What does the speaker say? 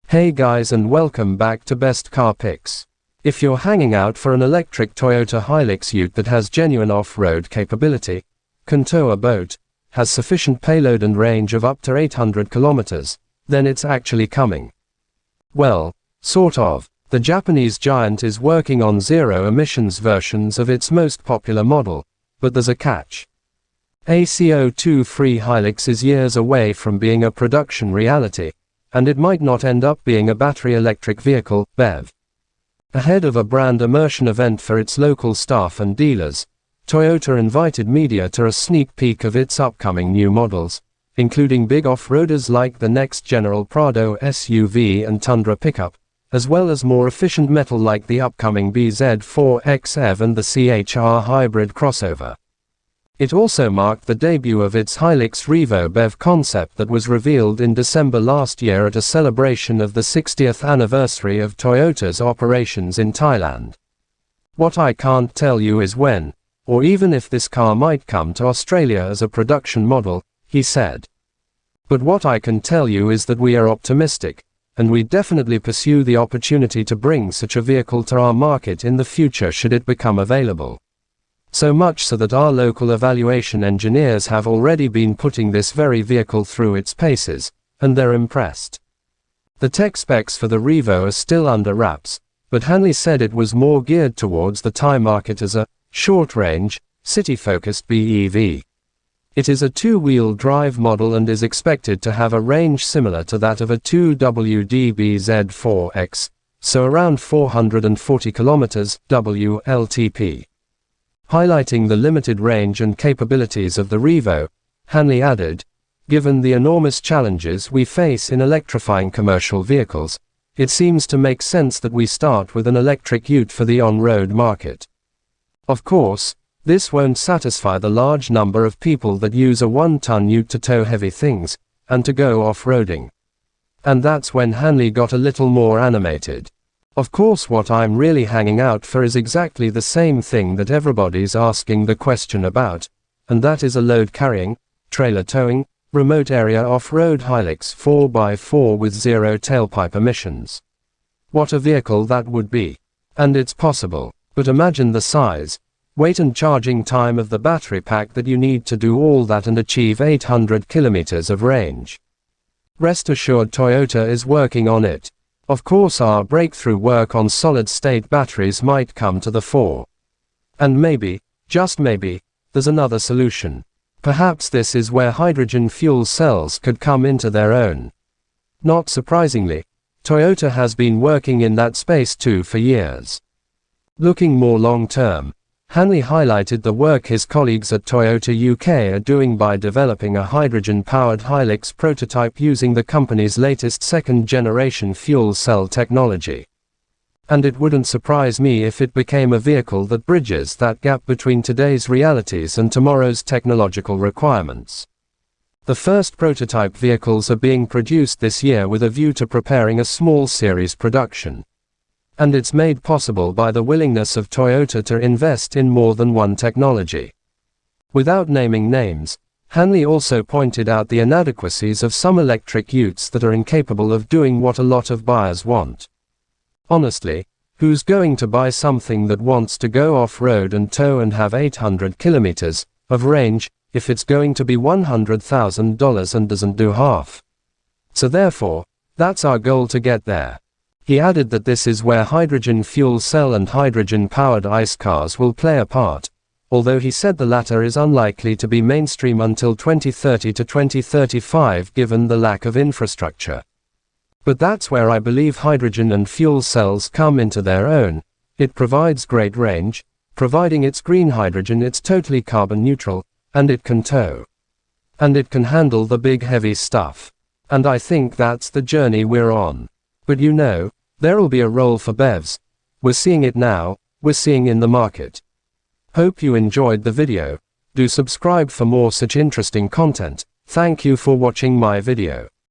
Hey guys, and welcome back to Best Car Picks. If you're hanging out for an electric Toyota Hilux ute that has genuine off-road capability, can tow a boat, has sufficient payload and range of up to 800 kilometers, then it's actually coming. Well, sort of. The Japanese giant is working on zero-emissions versions of its most popular model, but there's a catch. A CO2-free Hilux is years away from being a production reality, and it might not end up being a battery electric vehicle, BEV. Ahead of a brand immersion event for its local staff and dealers, Toyota invited media to a sneak peek of its upcoming new models, including big off-roaders like the next General Prado SUV and Tundra pickup, as well as more efficient metal like the upcoming BZ4X EV and the CHR hybrid crossover. It also marked the debut of its Hilux Revo BEV concept that was revealed in December last year at a celebration of the 60th anniversary of Toyota's operations in Thailand. What I can't tell you is when, or even if this car might come to Australia as a production model, he said. But what I can tell you is that we are optimistic, and we definitely pursue the opportunity to bring such a vehicle to our market in the future should it become available. So much so that our local evaluation engineers have already been putting this very vehicle through its paces, and they're impressed. The tech specs for the Revo are still under wraps, but Hanley said it was more geared towards the Thai market as a short-range, city-focused BEV. It is a two-wheel drive model and is expected to have a range similar to that of a 2WD BZ4X, so around 440 km WLTP. Highlighting the limited range and capabilities of the Revo, Hanley added, "Given the enormous challenges we face in electrifying commercial vehicles, it seems to make sense that we start with an electric ute for the on-road market. Of course, this won't satisfy the large number of people that use a one-ton ute to tow heavy things, and to go off-roading." And that's when Hanley got a little more animated. "Of course, what I'm really hanging out for is exactly the same thing that everybody's asking the question about, and that is a load-carrying, trailer-towing, remote area off-road Hilux 4x4 with zero tailpipe emissions. What a vehicle that would be. And it's possible. But imagine the size, weight and charging time of the battery pack that you need to do all that and achieve 800 kilometers of range. Rest assured, Toyota is working on it. Of course, our breakthrough work on solid-state batteries might come to the fore. And maybe, just maybe, there's another solution. Perhaps this is where hydrogen fuel cells could come into their own. Not surprisingly, Toyota has been working in that space too for years. Looking more long-term, Hanley highlighted the work his colleagues at Toyota UK are doing by developing a hydrogen-powered Hilux prototype using the company's latest second-generation fuel cell technology. And it wouldn't surprise me if it became a vehicle that bridges that gap between today's realities and tomorrow's technological requirements. The first prototype vehicles are being produced this year with a view to preparing a small series production. And it's made possible by the willingness of Toyota to invest in more than one technology. Without naming names, Hanley also pointed out the inadequacies of some electric utes that are incapable of doing what a lot of buyers want. Honestly, who's going to buy something that wants to go off-road and tow and have 800 kilometers of range, if it's going to be $100,000 and doesn't do half? So therefore, that's our goal to get there. He added that this is where hydrogen fuel cell and hydrogen-powered ICE cars will play a part, although he said the latter is unlikely to be mainstream until 2030 to 2035 given the lack of infrastructure. But that's where I believe hydrogen and fuel cells come into their own. It provides great range, providing it's green hydrogen, it's totally carbon neutral, and it can tow. And it can handle the big heavy stuff. And I think that's the journey we're on. But you know, there'll be a role for BEVs. We're seeing it now, we're seeing in the market. Hope you enjoyed the video. Do subscribe for more such interesting content. Thank you for watching my video.